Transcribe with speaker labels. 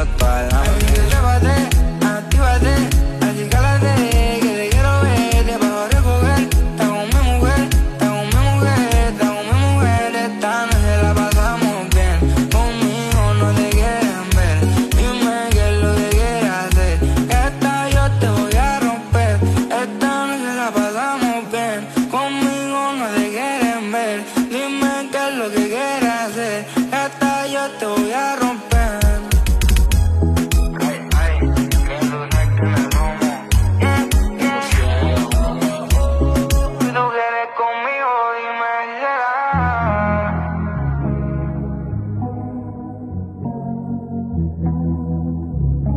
Speaker 1: conmigo toda la noche. Trépate, actívate, así cálate, que te quiero ver, te pago a recoger. Está con mi mujer, está con mi mujer, está con mi mujer. Esta noche la pasamos bien, conmigo no te quieren ver. Dime qué es lo que quieres hacer, esta yo te voy a romper. Esta noche la pasamos bien, conmigo no te quieren ver. Dime qué es lo que quieres hacer, esta yo te voy a romper.